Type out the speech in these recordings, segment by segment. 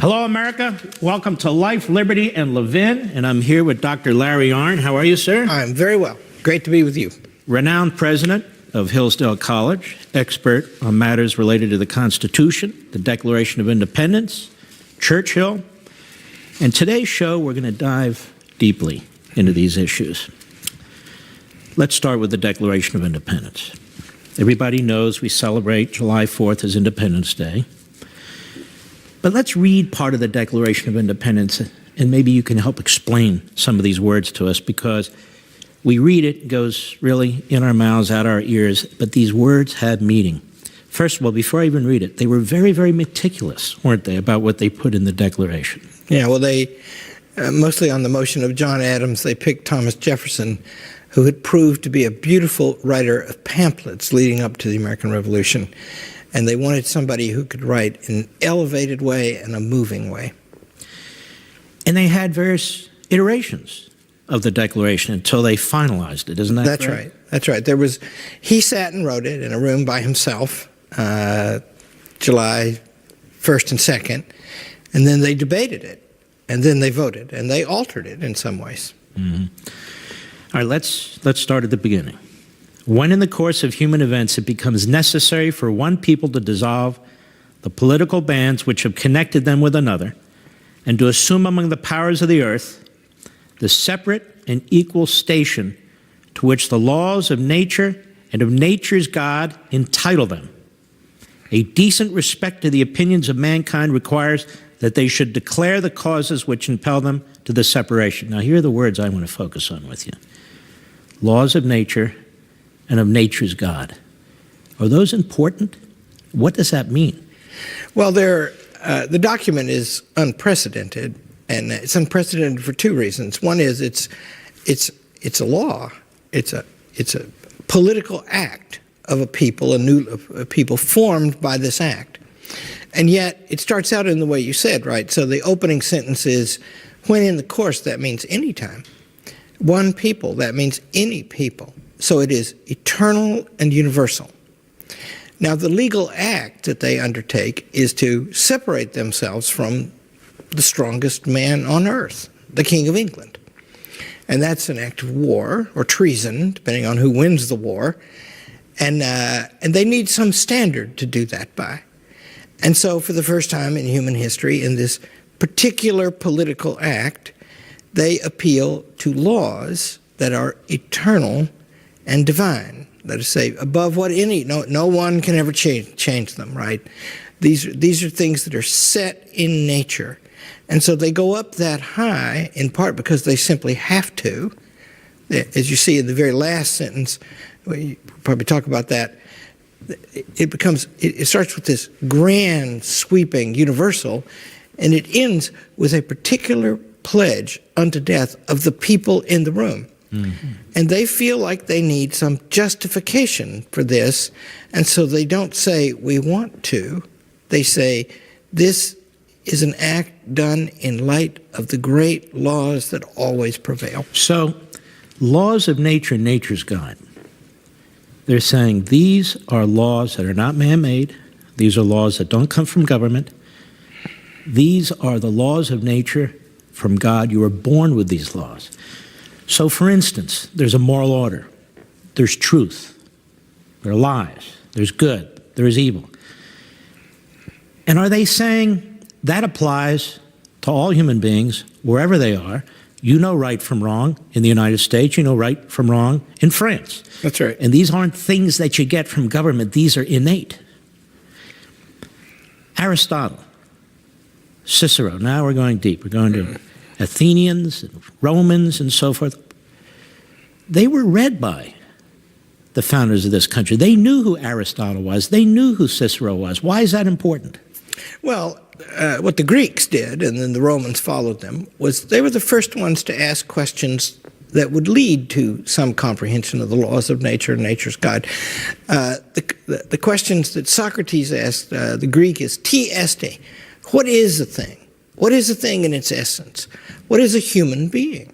Hello, America. Welcome to Life, Liberty, and Levin, and I'm here with Dr. Larry Arnn. How are you, sir? I'm very well. Great to be with you. Renowned president of Hillsdale College, expert on matters related to the Constitution, the Declaration of Independence, Churchill, and today's show we're going to dive deeply into these issues. Let's start with the Declaration of Independence. Everybody knows we celebrate July 4th as Independence Day. But let's read part of the Declaration of Independence, and maybe you can help explain some of these words to us, because we read it, it goes really in our mouths, out our ears, but these words have meaning. First of all, before I even read it, they were very, very meticulous, weren't they, about what they put in the Declaration? Yeah, well, they, mostly on the motion of John Adams, they picked Thomas Jefferson, who had proved to be a beautiful writer of pamphlets leading up to the American Revolution. And they wanted somebody who could write in an elevated way and a moving way. And they had various iterations of the Declaration until they finalized it, isn't that That's correct? right. That's right. He sat and wrote it in a room by himself, July 1st and 2nd, and then they debated it, and then they voted, and they altered it in some ways. Mm-hmm. All right, let's start at the beginning. When in the course of human events it becomes necessary for one people to dissolve the political bands which have connected them with another, and to assume among the powers of the earth the separate and equal station to which the laws of nature and of nature's God entitle them, a decent respect to the opinions of mankind requires that they should declare the causes which impel them to the separation. Now, here are the words I want to focus on with you. Laws of nature and of nature's God. Are those important? What does that mean? Well, the document is unprecedented, and it's unprecedented for two reasons. One is it's a law. It's a political act of a people, a people formed by this act. And yet it starts out in the way you said, right? So the opening sentence is, when in the course, that means any time. One people, that means any people. So it is eternal and universal. Now, the legal act that they undertake is to separate themselves from the strongest man on earth, the King of England. And that's an act of war or treason, depending on who wins the war. And they need some standard to do that by. And so for the first time in human history, in this particular political act, they appeal to laws that are eternal and divine, that is, say, above what no one can ever change them, right? These are things that are set in nature. And so they go up that high, in part because they simply have to. As you see in the very last sentence, we probably talk about that, it starts with this grand, sweeping, universal, and it ends with a particular pledge unto death of the people in the room. Mm-hmm. And they feel like they need some justification for this, and so they don't say, we want to. They say, this is an act done in light of the great laws that always prevail. So, laws of nature and nature's God. They're saying these are laws that are not man-made. These are laws that don't come from government. These are the laws of nature from God. You were born with these laws. So, for instance, there's a moral order. There's truth. There are lies. There's good. There is evil. And are they saying that applies to all human beings, wherever they are? You know right from wrong in the United States. You know right from wrong in France. That's right. And these aren't things that you get from government. These are innate. Aristotle, Cicero. Now we're going deep. We're going to Athenians, and Romans, and so forth. They were read by the founders of this country. They knew who Aristotle was. They knew who Cicero was. Why is that important? Well, what the Greeks did, and then the Romans followed them, was they were the first ones to ask questions that would lead to some comprehension of the laws of nature and nature's God. The questions that Socrates asked the Greek is, "Ti este," what is a thing? What is a thing in its essence? What is a human being?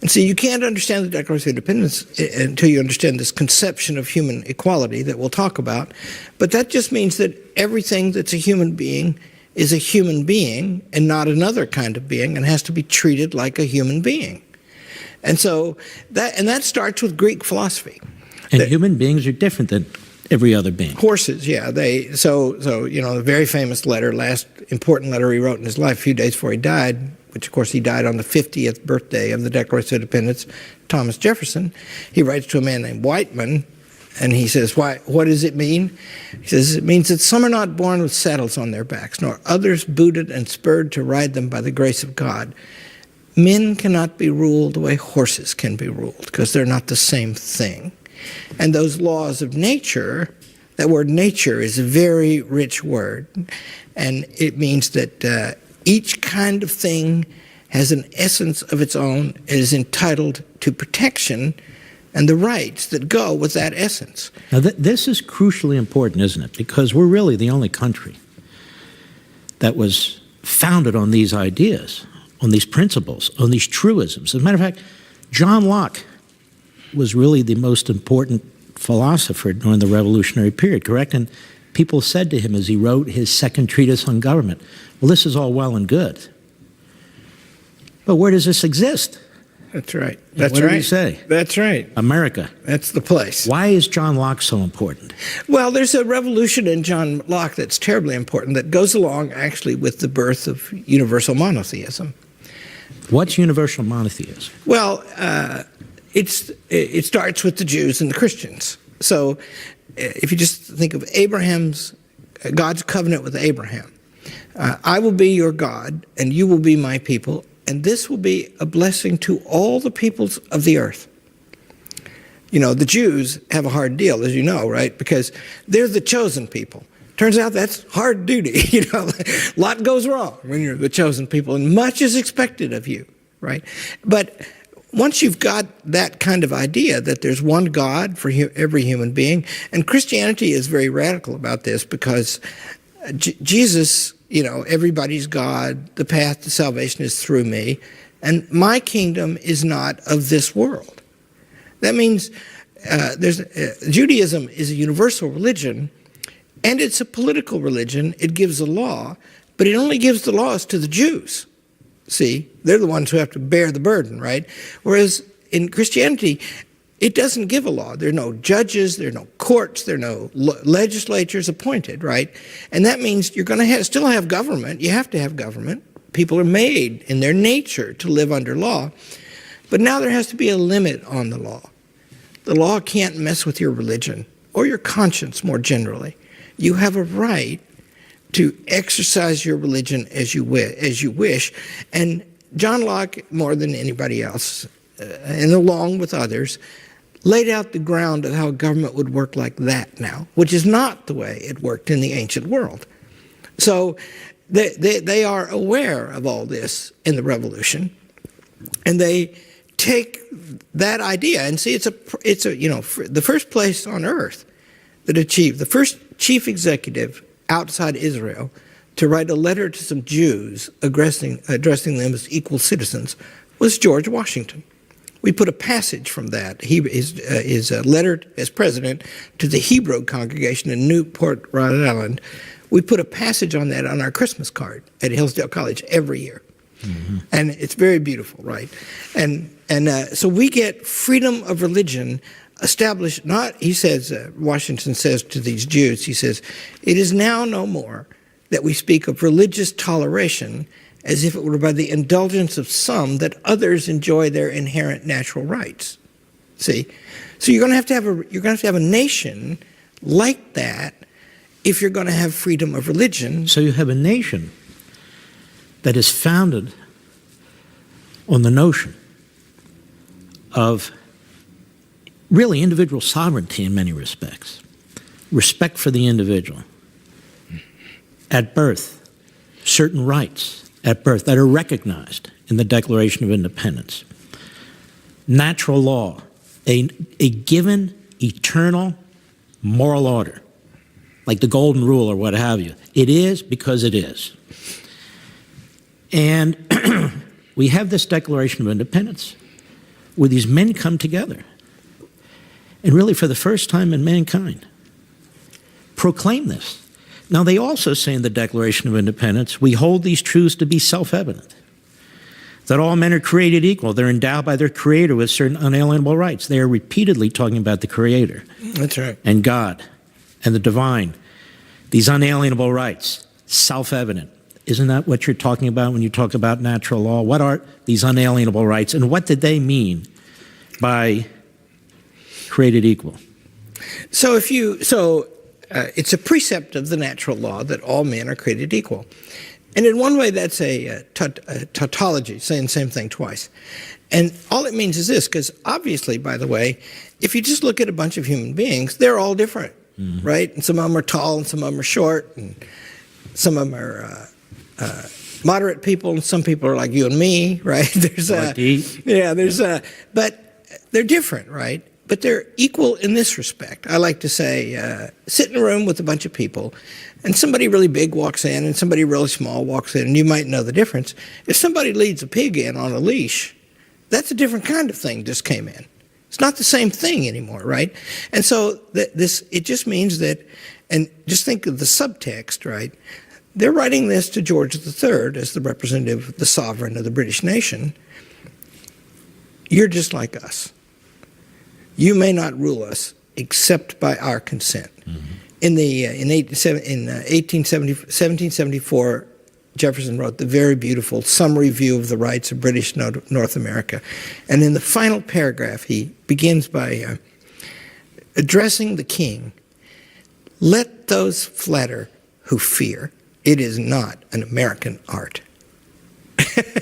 And so you can't understand the Declaration of Independence until you understand this conception of human equality that we'll talk about. But that just means that everything that's a human being is a human being and not another kind of being, and has to be treated like a human being. And so that starts with Greek philosophy. And human beings are different than every other being. Horses, yeah. So the very famous letter, last important letter he wrote in his life, a few days before he died, which of course he died on the 50th birthday of the Declaration of Independence, Thomas Jefferson. He writes to a man named Whiteman, and he says, what does it mean? He says, it means that some are not born with saddles on their backs, nor others booted and spurred to ride them by the grace of God. Men cannot be ruled the way horses can be ruled, because they're not the same thing. And those laws of nature, that word nature is a very rich word, and it means that each kind of thing has an essence of its own and is entitled to protection and the rights that go with that essence. Now, this is crucially important, isn't it? Because we're really the only country that was founded on these ideas, on these principles, on these truisms. As a matter of fact, John Locke was really the most important philosopher during the Revolutionary period, correct? And people said to him as he wrote his second treatise on government, well, this is all well and good, but where does this exist? That's right. What did he say? That's right. America. That's the place. Why is John Locke so important? Well, there's a revolution in John Locke that's terribly important that goes along actually with the birth of universal monotheism. What's universal monotheism? Well, it starts with the Jews and the Christians. So if you just think of God's covenant with Abraham, I will be your God and you will be my people, and this will be a blessing to all the peoples of the earth. You know, the Jews have a hard deal, as you know, right? Because they're the chosen people. Turns out that's hard duty. You know, a lot goes wrong when you're the chosen people, and much is expected of you, right? But once you've got that kind of idea that there's one God for every human being, and Christianity is very radical about this because Jesus, everybody's God, the path to salvation is through me, and my kingdom is not of this world. That means Judaism is a universal religion, and it's a political religion. It gives a law, but it only gives the laws to the Jews. See, they're the ones who have to bear the burden, right? Whereas in Christianity, it doesn't give a law. There are no judges, there are no courts, there are no legislatures appointed, right? And that means you're going to still have government. You have to have government. People are made in their nature to live under law. But now there has to be a limit on the law. The law can't mess with your religion or your conscience more generally. You have a right to exercise your religion as you wish. And John Locke, more than anybody else, and along with others, laid out the ground of how government would work like that now, which is not the way it worked in the ancient world. So they are aware of all this in the Revolution, and they take that idea and see it's the first place on earth that achieved, the first chief executive outside Israel to write a letter to some Jews addressing them as equal citizens was George Washington. We put a passage from that, his letter as president to the Hebrew congregation in Newport, Rhode Island. We put a passage on that on our Christmas card at Hillsdale College every year. Mm-hmm. And it's very beautiful, right? And so we get freedom of religion established, Washington says to these Jews, he says, it is now no more that we speak of religious toleration as if it were by the indulgence of some that others enjoy their inherent natural rights. See? So you're going to have to have a nation like that if you're going to have freedom of religion. So you have a nation that is founded on the notion of really individual sovereignty in many respects, respect for the individual. At birth, certain rights at birth that are recognized in the Declaration of Independence. Natural law, a given eternal moral order, like the Golden Rule or what have you. It is because it is. And we have this Declaration of Independence where these men come together and really for the first time in mankind proclaim this. Now, they also say in the Declaration of Independence, we hold these truths to be self-evident, that all men are created equal. They're endowed by their Creator with certain unalienable rights. They are repeatedly talking about the Creator. That's right. And God and the divine. These unalienable rights, self-evident. Isn't that what you're talking about when you talk about natural law? What are these unalienable rights, and what did they mean by created equal? So it's a precept of the natural law that all men are created equal. And in one way, that's a tautology, saying the same thing twice. And all it means is this, because obviously, by the way, if you just look at a bunch of human beings, they're all different, right? And some of them are tall, and some of them are short, and some of them are moderate people, and some people are like you and me, right? But they're different, right? But they're equal in this respect. I like to say, sit in a room with a bunch of people, and somebody really big walks in, and somebody really small walks in, and you might know the difference. If somebody leads a pig in on a leash, that's a different kind of thing just came in. It's not the same thing anymore, right? And so it just means that, and just think of the subtext, right? They're writing this to George III as the representative, the sovereign of the British nation. You're just like us. You may not rule us except by our consent. In 1774, Jefferson wrote the very beautiful Summary View of the Rights of British North America. And in the final paragraph, he begins by addressing the king. Let those flatter who fear. It is not an American art.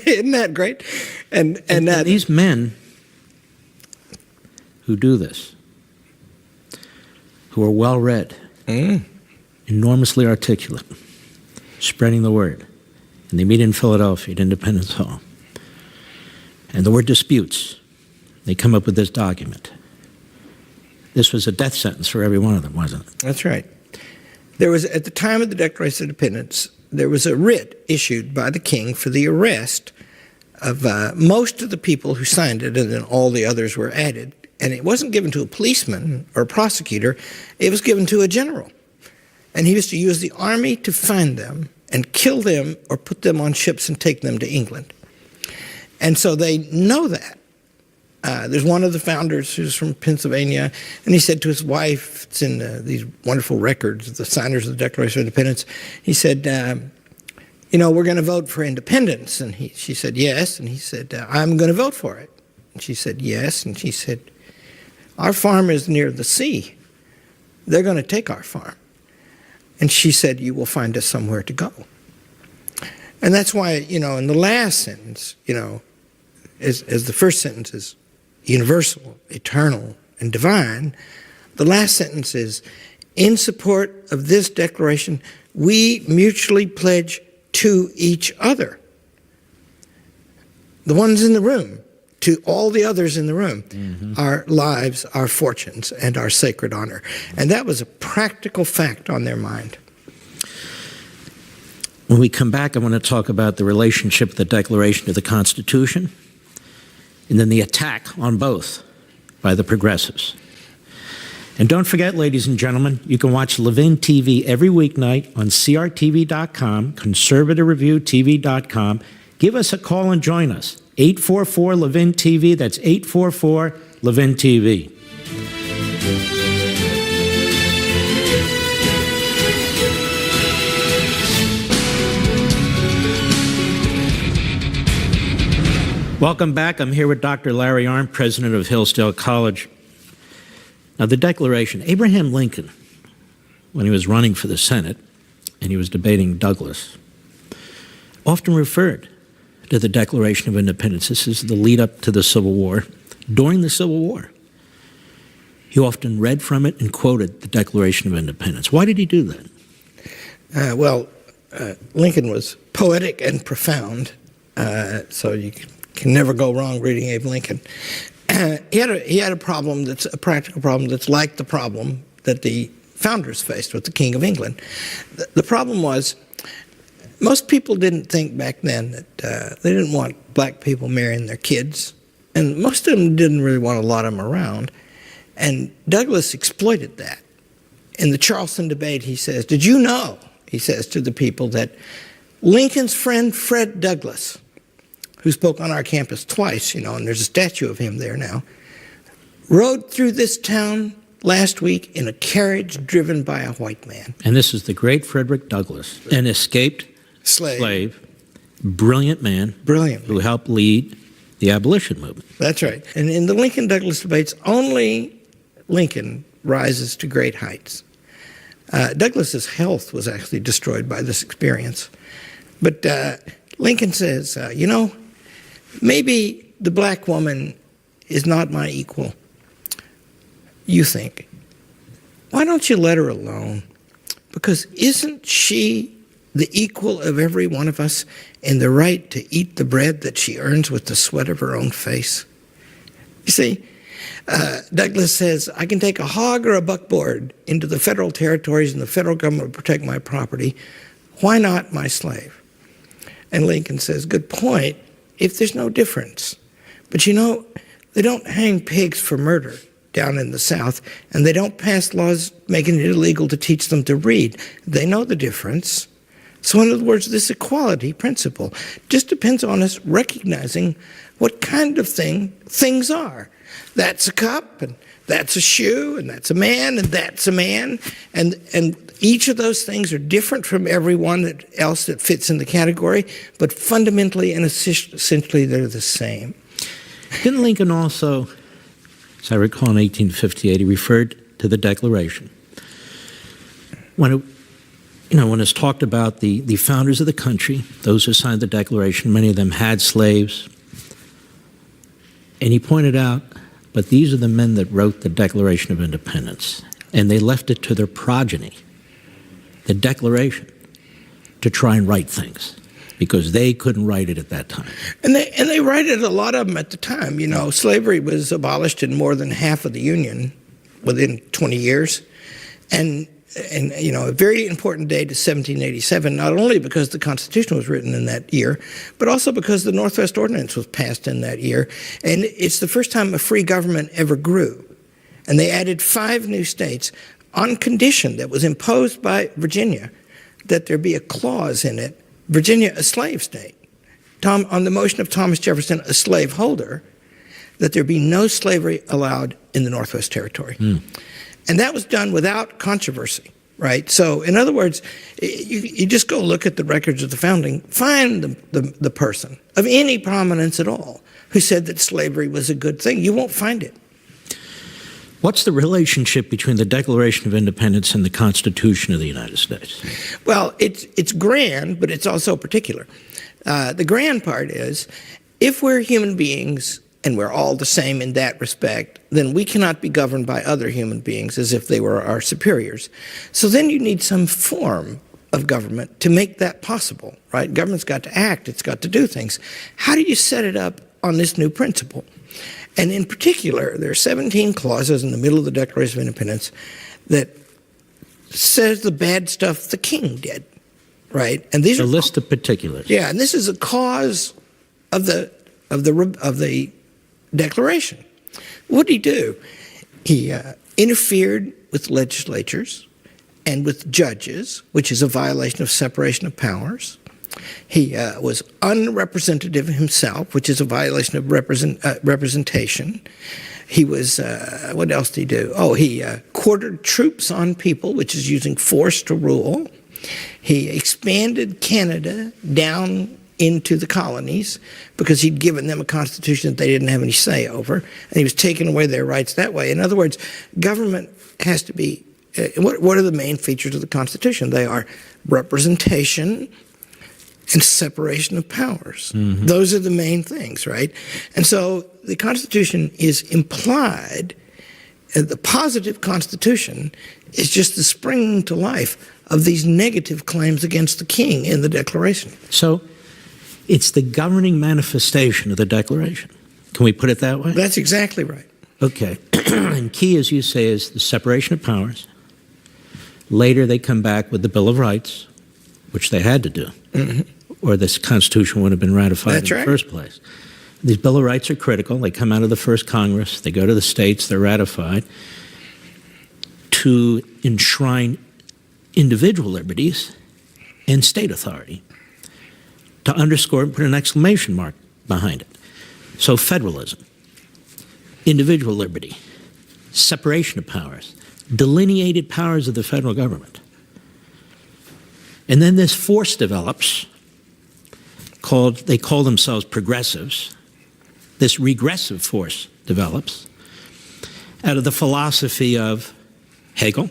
Isn't that great? And these men who do this, who are well-read, enormously articulate, spreading the word, and they meet in Philadelphia at Independence Hall. And there were disputes. They come up with this document. This was a death sentence for every one of them, wasn't it? That's right. There was, at the time of the Declaration of Independence, there was a writ issued by the king for the arrest of most of the people who signed it, and then all the others were added. And it wasn't given to a policeman or a prosecutor. It was given to a general. And he was to use the army to find them and kill them or put them on ships and take them to England. And so they know that. There's one of the founders who's from Pennsylvania, and he said to his wife, it's in these wonderful records, the signers of the Declaration of Independence, he said, we're going to vote for independence. And she said, yes. And he said, I'm going to vote for it. And she said, yes. And she said, our farm is near the sea. They're going to take our farm. And she said, you will find us somewhere to go. And that's why, in the last sentence, as the first sentence is universal, eternal, and divine, the last sentence is, in support of this declaration, we mutually pledge to each other, the ones in the room, to all the others in the room, our lives, our fortunes, and our sacred honor. And that was a practical fact on their mind. When we come back, I want to talk about the relationship of the Declaration to the Constitution, and then the attack on both by the progressives. And don't forget, ladies and gentlemen, you can watch Levin TV every weeknight on crtv.com, conservativereviewtv.com. Give us a call and join us. 844-LEVIN-TV. That's 844-LEVIN-TV. Welcome back. I'm here with Dr. Larry Arndt, president of Hillsdale College. Now, the Declaration, Abraham Lincoln, when he was running for the Senate and he was debating Douglas, often referred to the Declaration of Independence. This is the lead up to the Civil War. During the Civil War, he often read from it and quoted the Declaration of Independence. Why did he do that? Lincoln was poetic and profound, so you can never go wrong reading Abe Lincoln. He had a problem that's a practical problem that's like the problem that the founders faced with the King of England. The problem was, most people didn't think back then that they didn't want black people marrying their kids, and most of them didn't really want a lot of them around. And Douglas exploited that. In the Charleston debate, he says, did you know he says to the people, that Lincoln's friend Fred Douglass, who spoke on our campus twice, and there's a statue of him there now, rode through this town last week in a carriage driven by a white man. And this is the great Frederick Douglass, an escaped slave, brilliant man, who helped lead the abolition movement. That's right. And in the Lincoln-Douglas debates, only Lincoln rises to great heights. Douglas's health was actually destroyed by this experience. But Lincoln says, maybe the black woman is not my equal. You think, why don't you let her alone? Because isn't she the equal of every one of us in the right to eat the bread that she earns with the sweat of her own face? You see, Douglas says, I can take a hog or a buckboard into the federal territories and the federal government will protect my property. Why not my slave? And Lincoln says, good point, if there's no difference. But they don't hang pigs for murder down in the South, and they don't pass laws making it illegal to teach them to read. They know the difference. So in other words, this equality principle just depends on us recognizing what kind of things are. That's a cup, and that's a shoe, and that's a man, and that's a man. And each of those things are different from everyone else that fits in the category, but fundamentally and essentially they're the same. Didn't Lincoln also, as I recall in 1858, he referred to the Declaration? When it's talked about the founders of the country, those who signed the Declaration, many of them had slaves. And he pointed out, but these are the men that wrote the Declaration of Independence, and they left it to their progeny, the Declaration, to try and write things, because they couldn't write it at that time. And they write it, a lot of them at the time. Slavery was abolished in more than half of the Union within 20 years. And a very important date is 1787, not only because the Constitution was written in that year, but also because the Northwest Ordinance was passed in that year. And it's the first time a free government ever grew. And they added 5 new states on condition that was imposed by Virginia that there be a clause in it, Virginia a slave state, on the motion of Thomas Jefferson, a slaveholder, that there be no slavery allowed in the Northwest Territory. And that was done without controversy, right? So in other words, you just go look at the records of the founding, find the person of any prominence at all who said that slavery was a good thing. You won't find it. What's the relationship between the Declaration of Independence and the Constitution of the United States? Well, it's grand, but it's also particular. The grand part is, if we're human beings and we're all the same in that respect, then we cannot be governed by other human beings as if they were our superiors. So then you need some form of government to make that possible, right? Government's got to act, it's got to do things. How do you set it up on this new principle? And in particular, there are 17 clauses in the middle of the Declaration of Independence that says the bad stuff the king did, right? And these a are list of particulars. Yeah, and this is a cause of the Declaration. What did he do? He interfered with legislatures and with judges, which is a violation of separation of powers. He was unrepresentative himself, which is a violation of representation. He was, what else did he do? Oh, he quartered troops on people, which is using force to rule. He expanded Canada down into the colonies because he'd given them a constitution that they didn't have any say over, and he was taking away their rights that way. In other words, government has to be, what are the main features of the Constitution? They are representation and separation of powers. Mm-hmm. Those are the main things, right? And so the Constitution is implied, the positive Constitution is just the springing to life of these negative claims against the king in the Declaration. So it's the governing manifestation of the Declaration. Can we put it that way? That's exactly right. Okay. And key, as you say, is the separation of powers. Later, they come back with the Bill of Rights, which they had to do, or this Constitution wouldn't have been ratified in the first place. These Bill of Rights are critical. They come out of the first Congress. They go to the states. They're ratified to enshrine individual liberties and state authority, to underscore and put an exclamation mark behind it. So federalism, individual liberty, separation of powers, delineated powers of the federal government. And then this force develops, they call themselves progressives. This regressive force develops out of the philosophy of Hegel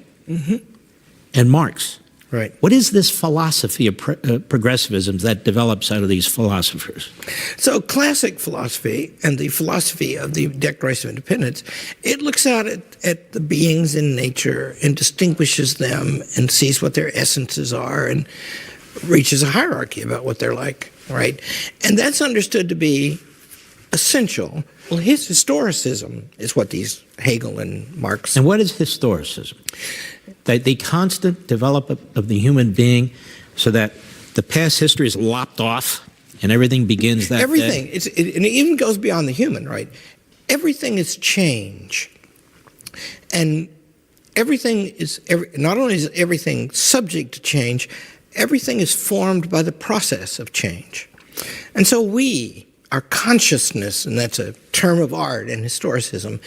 and Marx. Right. What is this philosophy of progressivism that develops out of these philosophers? So classic philosophy and the philosophy of the Declaration of Independence, it looks out at the beings in nature and distinguishes them and sees what their essences are and reaches a hierarchy about what they're like, right? And that's understood to be essential. Well, his historicism is what these Hegel and Marx... And what is historicism? The constant development of the human being so that the past history is lopped off and everything begins that everything. day? And it even goes beyond the human, right? Everything is change. And everything is... not only is everything subject to change, everything is formed by the process of change. And so our consciousness, and that's a term of art and historicism,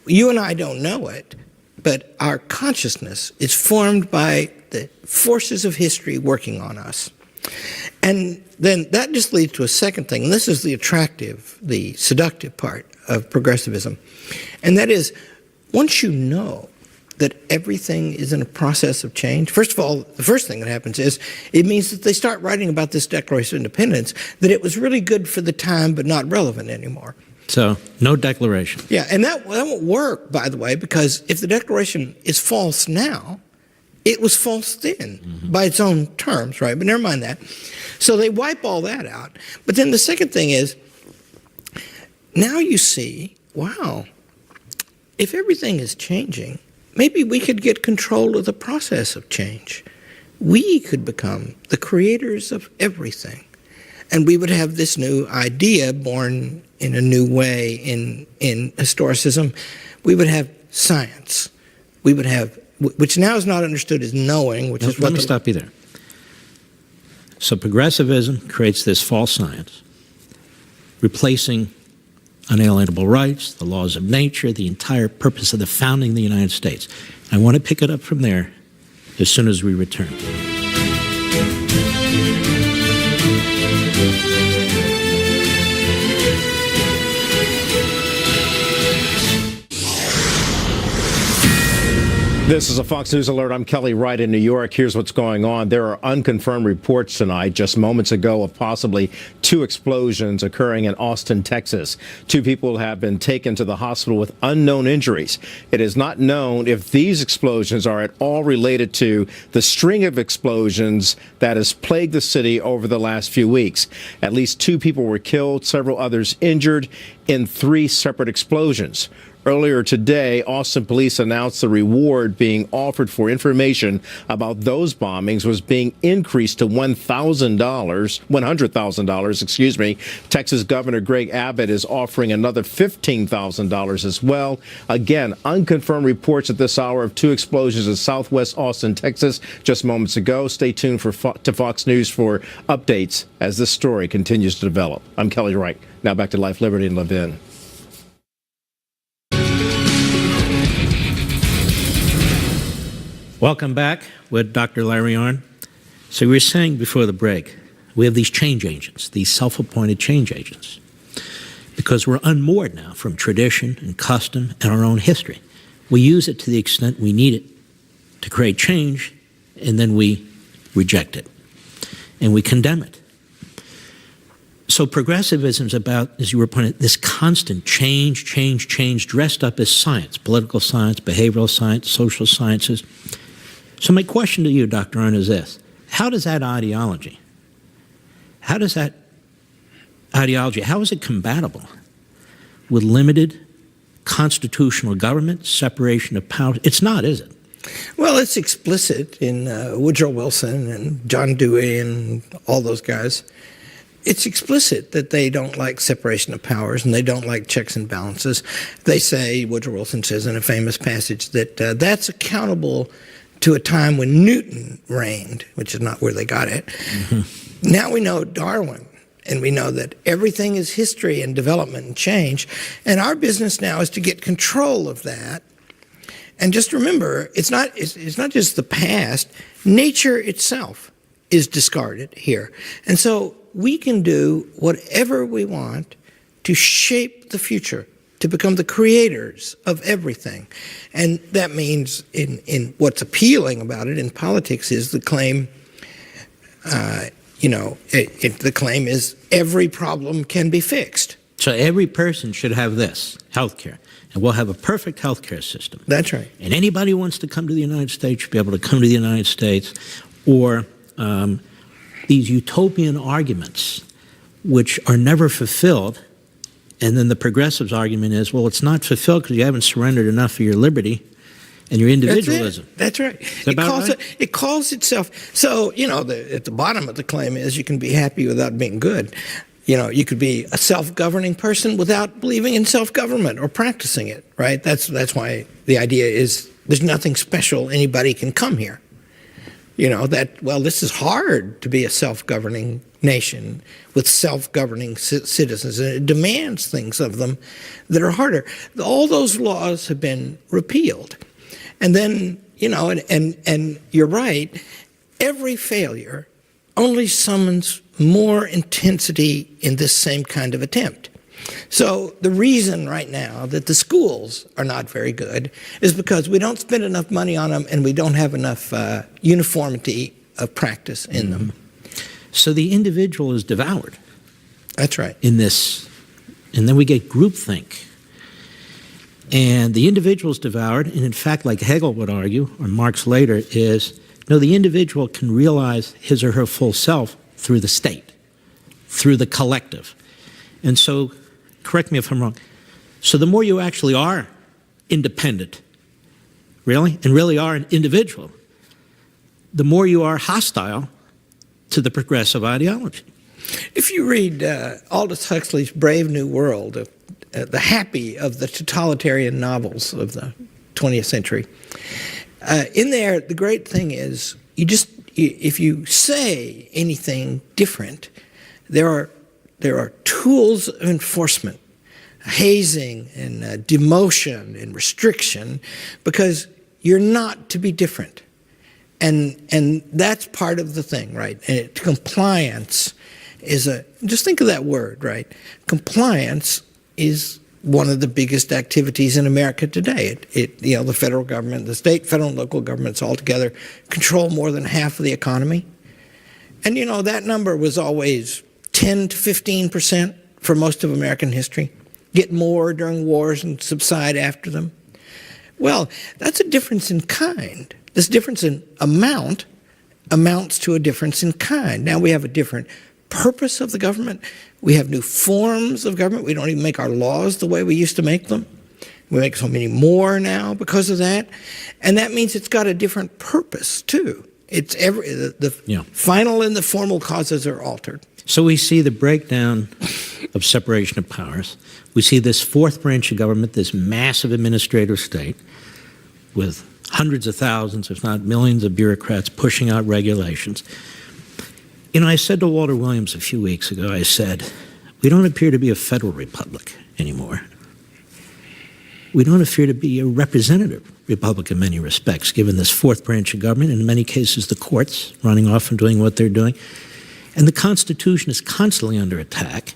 you and I don't know it, but our consciousness is formed by the forces of history working on us. And then that just leads to a second thing, and this is the attractive, the seductive part of progressivism, and that is, once you know that everything is in a process of change, first of all, the first thing that happens is it means that they start writing about this Declaration of Independence, that it was really good for the time but not relevant anymore. So, no declaration. Yeah, and that won't work, by the way, because if the Declaration is false now, it was false then by its own terms, right? But never mind that. So they wipe all that out. But then the second thing is, now you see, wow, if everything is changing, maybe we could get control of the process of change. We could become the creators of everything. And we would have this new idea born in a new way in historicism. We would have science. We would have, which now is not understood as knowing, which is what... Let me stop you there. So progressivism creates this false science, replacing unalienable rights, the laws of nature, the entire purpose of the founding of the United States. I want to pick it up from there as soon as we return. This is a Fox News Alert. I'm Kelly Wright in New York. Here's what's going on. There are unconfirmed reports tonight, just moments ago, of possibly 2 explosions occurring in Austin, Texas. 2 people have been taken to the hospital with unknown injuries. It is not known if these explosions are at all related to the string of explosions that has plagued the city over the last few weeks. At least 2 people were killed, several others injured in 3 separate explosions. Earlier today, Austin police announced the reward being offered for information about those bombings was being increased to $100,000, Texas Governor Greg Abbott is offering another $15,000 as well. Again, unconfirmed reports at this hour of 2 explosions in southwest Austin, Texas, just moments ago. Stay tuned to Fox News for updates as this story continues to develop. I'm Kelly Wright. Now back to Life, Liberty, and Levin. Welcome back with Dr. Larry Arnn. So we were saying before the break, we have these change agents, these self-appointed change agents, because we're unmoored now from tradition and custom and our own history. We use it to the extent we need it to create change, and then we reject it, and we condemn it. So progressivism is about, as you were pointing out, this constant change, dressed up as science, political science, behavioral science, social sciences. So my question to you, Dr. Arnn, is this. How is it compatible with limited constitutional government, separation of powers? It's not, is it? Well, it's explicit in Woodrow Wilson and John Dewey and all those guys. It's explicit that they don't like separation of powers and they don't like checks and balances. They say, Woodrow Wilson says in a famous passage, that that's accountable to a time when Newton reigned, which is not where they got it. Now we know Darwin, and we know that everything is history and development and change. And our business now is to get control of that. And just remember, it's not just the past. Nature itself is discarded here. And so we can do whatever we want to shape the future, to become the creators of everything. And that means in what's appealing about it in politics is the claim, the claim is every problem can be fixed. So every person should have this, health care. And we'll have a perfect health care system. That's right. And anybody who wants to come to the United States should be able to come to the United States. Or these utopian arguments, which are never fulfilled. And then the progressives' argument is, well, it's not fulfilled because you haven't surrendered enough of your liberty and your individualism. That's right. It calls itself. So, at the bottom of the claim is you can be happy without being good. You could be a self-governing person without believing in self-government or practicing it, right? That's why the idea is there's nothing special. Anybody can come here. This is hard to be a self-governing nation with self-governing citizens, and it demands things of them that are harder. All those laws have been repealed. And then, and you're right, every failure only summons more intensity in this same kind of attempt. So the reason right now that the schools are not very good is because we don't spend enough money on them and we don't have enough uniformity of practice in them. So the individual is devoured. That's right. In this, and then we get groupthink. And the individual is devoured, and in fact, like Hegel would argue, or Marx later, is, no, the individual can realize his or her full self through the state, through the collective. And so, correct me if I'm wrong, so the more you actually are independent, and really are an individual, the more you are hostile to the progressive ideology. If you read Aldous Huxley's Brave New World, the happy of the totalitarian novels of the 20th century, in there, the great thing is, if you say anything different, there are tools of enforcement, hazing and demotion and restriction, because you're not to be different. And that's part of the thing, right? And compliance is just think of that word, right? Compliance is one of the biggest activities in America today. The federal government, the state, federal, and local governments all together control more than half of the economy. And that number was always 10 to 15% for most of American history. Get more during wars and subside after them. Well, that's a difference in kind. This difference in amount amounts to a difference in kind. Now we have a different purpose of the government. We have new forms of government. We don't even make our laws the way we used to make them. We make so many more now because of that. And that means it's got a different purpose, too. It's the final and the formal causes are altered. So we see the breakdown of separation of powers. We see this fourth branch of government, this massive administrative state with hundreds of thousands, if not millions of bureaucrats pushing out regulations. I said to Walter Williams a few weeks ago, I said, we don't appear to be a federal republic anymore. We don't appear to be a representative republic in many respects, given this fourth branch of government, and in many cases the courts running off and doing what they're doing. And the Constitution is constantly under attack.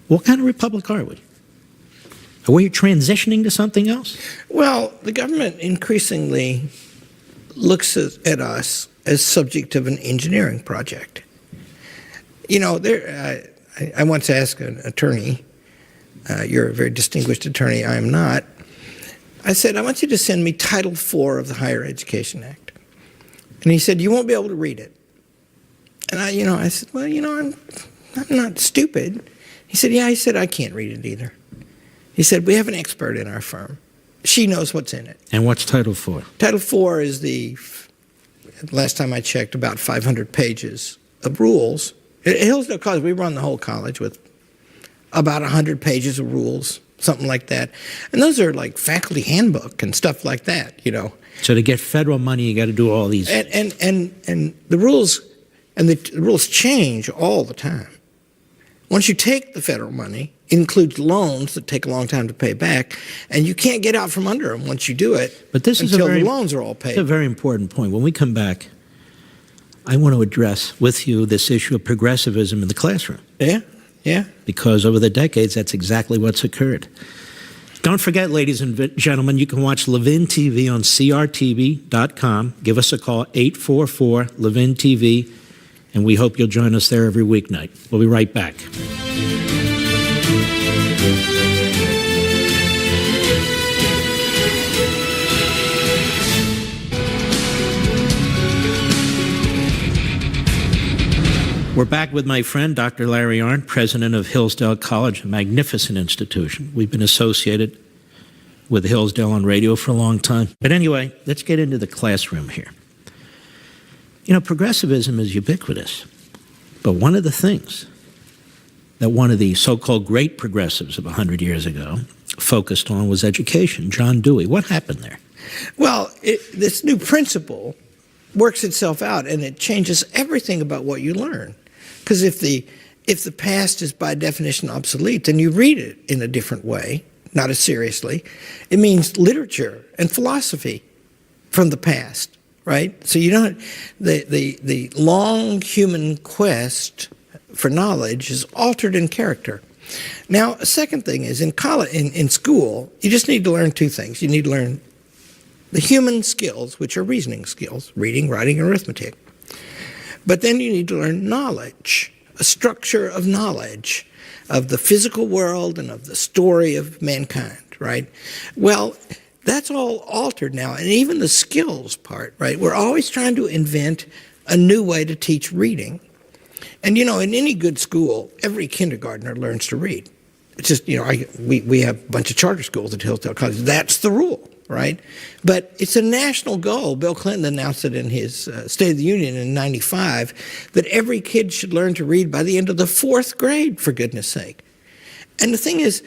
What kind of republic are we? Are we transitioning to something else? Well, the government increasingly looks at us as subject of an engineering project. I once asked an attorney, you're a very distinguished attorney, I am not. I said, I want you to send me Title IV of the Higher Education Act. And he said, you won't be able to read it. And I said, well, I'm not stupid. He said, yeah, I can't read it either. He said, we have an expert in our firm. She knows what's in it. And what's Title IV? Title IV is last time I checked, about 500 pages of rules. At Hillsdale College, we run the whole college with about 100 pages of rules, something like that. And those are like faculty handbook and stuff like that, So to get federal money, you got to do all these. And the rules change all the time. Once you take the federal money, it includes loans that take a long time to pay back, and you can't get out from under them once you do it. But this is until the loans are all paid. It's a very important point. When we come back, I want to address with you this issue of progressivism in the classroom. Yeah. Because over the decades, that's exactly what's occurred. Don't forget, ladies and gentlemen, you can watch Levin TV on crtv.com. Give us a call, 844-LEVIN-TV, and we hope you'll join us there every weeknight. We'll be right back. We're back with my friend, Dr. Larry Arndt, president of Hillsdale College, a magnificent institution. We've been associated with Hillsdale on radio for a long time. But anyway, let's get into the classroom here. Progressivism is ubiquitous. But one of the things that one of the so-called great progressives of 100 years ago focused on was education, John Dewey. What happened there? Well, this new principle works itself out, and it changes everything about what you learn. Because if the past is by definition obsolete, then you read it in a different way, not as seriously. It means literature and philosophy from the past, right? So you don't the long human quest for knowledge is altered in character. Now, a second thing is in college, in school, you just need to learn two things. You need to learn the human skills, which are reasoning skills, reading, writing, and arithmetic. But then you need to learn knowledge, a structure of knowledge of the physical world and of the story of mankind, right? Well, that's all altered now, and even the skills part, right? We're always trying to invent a new way to teach reading. And, in any good school, every kindergartner learns to read. It's just, we have a bunch of charter schools at Hillsdale College. That's the rule, right? But it's a national goal. Bill Clinton announced it in his State of the Union in '95 that every kid should learn to read by the end of the 4th grade, for goodness sake. And the thing is,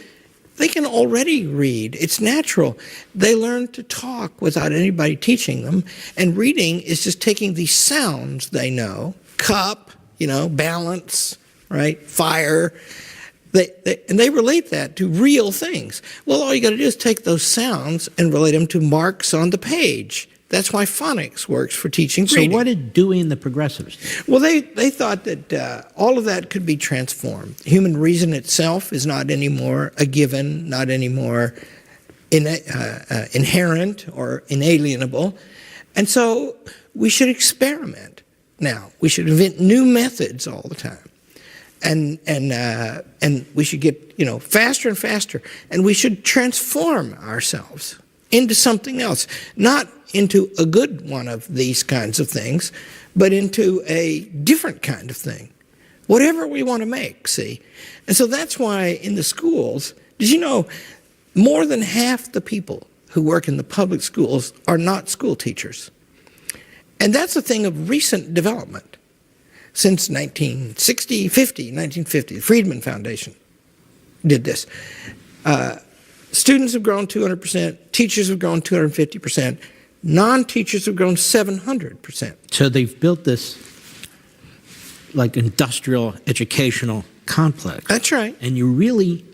they can already read. It's natural. They learn to talk without anybody teaching them. And reading is just taking these sounds they know, cup, balance, right, fire. And they relate that to real things. Well, all you got to do is take those sounds and relate them to marks on the page. That's why phonics works for teaching reading. So what did Dewey and the progressives do? Well, they thought that all of that could be transformed. Human reason itself is not anymore a given, not anymore inherent or inalienable. And so we should experiment now. We should invent new methods all the time. And we should get faster and faster, and we should transform ourselves into something else, not into a good one of these kinds of things, but into a different kind of thing, whatever we want to make. See, and so that's why in the schools, did you know, more than half the people who work in the public schools are not school teachers, and that's a thing of recent development. Since 1950, the Friedman Foundation did this. Students have grown 200%, teachers have grown 250%, non-teachers have grown 700%. So they've built this like industrial educational complex. That's right. And you really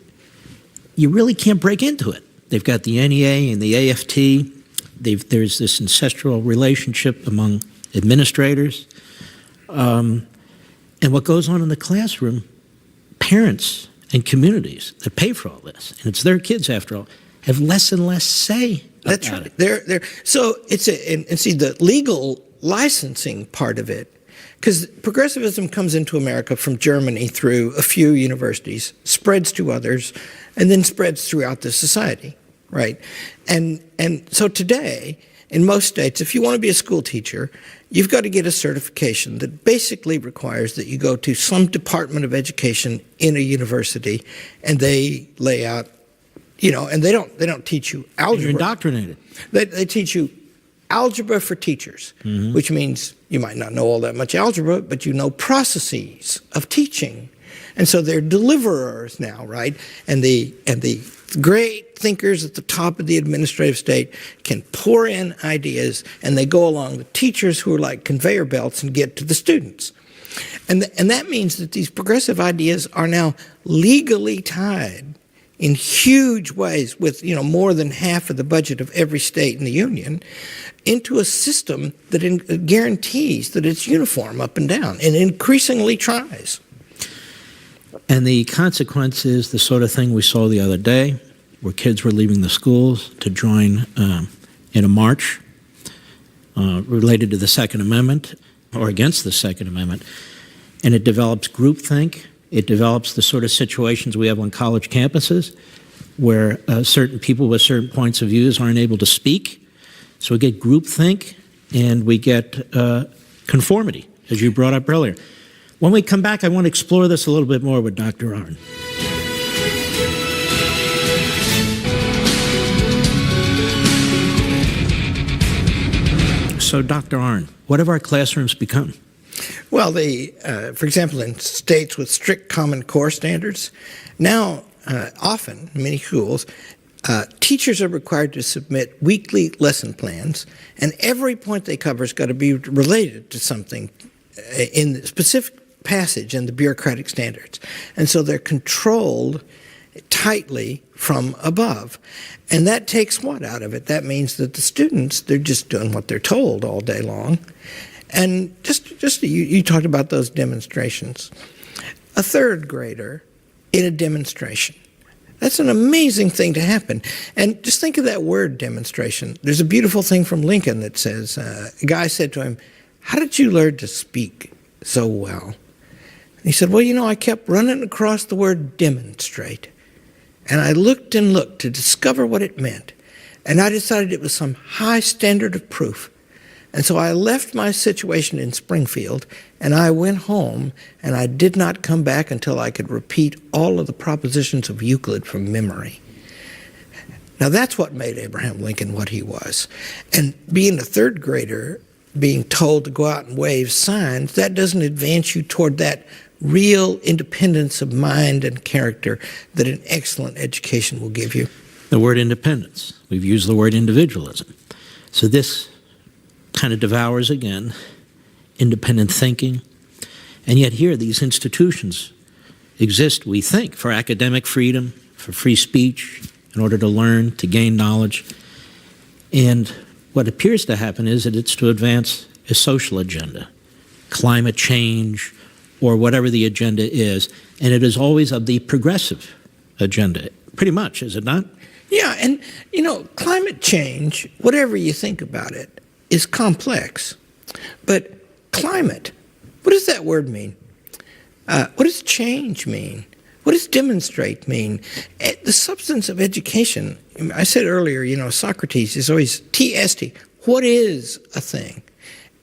can't break into it. They've got the NEA and the AFT. There's this ancestral relationship among administrators. And what goes on in the classroom, parents and communities that pay for all this, and it's their kids after all, have less and less say That's about right. it. So it's and see the legal licensing part of it, because progressivism comes into America from Germany through a few universities, spreads to others, and then spreads throughout the society, right? And so today, in most states, if you want to be a school teacher, you've got to get a certification that basically requires that you go to some department of education in a university, and they lay out, and they don't teach you algebra. You're indoctrinated. They teach you algebra for teachers, which means you might not know all that much algebra, but you know processes of teaching. And so they're deliverers now, right? And the Great thinkers at the top of the administrative state can pour in ideas, and they go along the teachers who are like conveyor belts and get to the students. And that means that these progressive ideas are now legally tied in huge ways with more than half of the budget of every state in the union into a system that guarantees that it's uniform up and down, and increasingly tries. And the consequence is the sort of thing we saw the other day, where kids were leaving the schools to join in a march related to the Second Amendment or against the Second Amendment. And it develops groupthink. It develops the sort of situations we have on college campuses where certain people with certain points of views aren't able to speak. So we get groupthink and we get conformity, as you brought up earlier. When we come back, I want to explore this a little bit more with Dr. Arnn. So, Dr. Arnn, what have our classrooms become? Well, for example, in states with strict Common Core standards, now often in many schools, teachers are required to submit weekly lesson plans, and every point they cover has got to be related to something in the specific passage in the bureaucratic standards. And so they're controlled tightly from above. And that takes what out of it? That means that the students, they're just doing what they're told all day long. And you talked about those demonstrations. A third grader in a demonstration. That's an amazing thing to happen. And just think of that word, demonstration. There's a beautiful thing from Lincoln that says, a guy said to him, "How did you learn to speak so well?" And he said, "Well, I kept running across the word demonstrate. And I looked and looked to discover what it meant. And I decided it was some high standard of proof. And so I left my situation in Springfield, and I went home, and I did not come back until I could repeat all of the propositions of Euclid from memory." Now that's what made Abraham Lincoln what he was. And being a third grader, being told to go out and wave signs, that doesn't advance you toward that real independence of mind and character that an excellent education will give you. The word independence. We've used the word individualism. So this kind of devours, again, independent thinking. And yet here, these institutions exist, we think, for academic freedom, for free speech, in order to learn, to gain knowledge. And what appears to happen is that it's to advance a social agenda, climate change, or whatever the agenda is. And it is always of the progressive agenda, pretty much, is it not? Yeah, and climate change, whatever you think about it, is complex. But climate, what does that word mean? What does change mean? What does demonstrate mean? The substance of education, I said earlier, Socrates is always TST. What is a thing?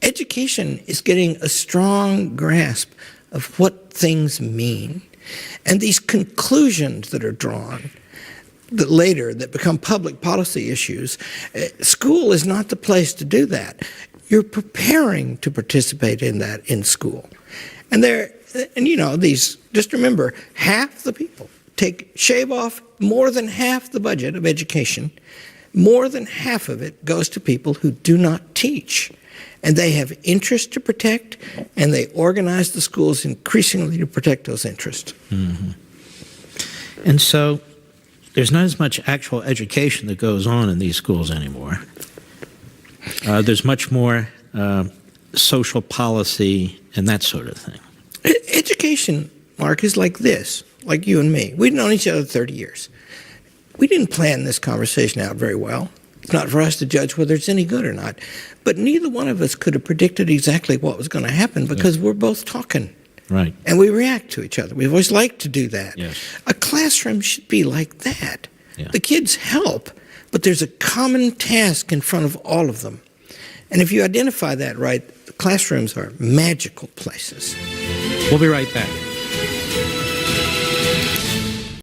Education is getting a strong grasp of what things mean. And these conclusions that are drawn that become public policy issues, school is not the place to do that. You're preparing to participate in that in school. And just remember, half the people shave off more than half the budget of education. More than half of it goes to people who do not teach. And they have interests to protect, and they organize the schools increasingly to protect those interests. Mm-hmm. And so there's not as much actual education that goes on in these schools anymore. There's much more social policy and that sort of thing. Education, Mark, is like this, like you and me. We've known each other 30 years. We didn't plan this conversation out very well. It's not for us to judge whether it's any good or not. But neither one of us could have predicted exactly what was going to happen because we're both talking. Right. And we react to each other. We've always liked to do that. Yes. A classroom should be like that. Yeah. The kids help, but there's a common task in front of all of them. And if you identify that right, the classrooms are magical places. We'll be right back.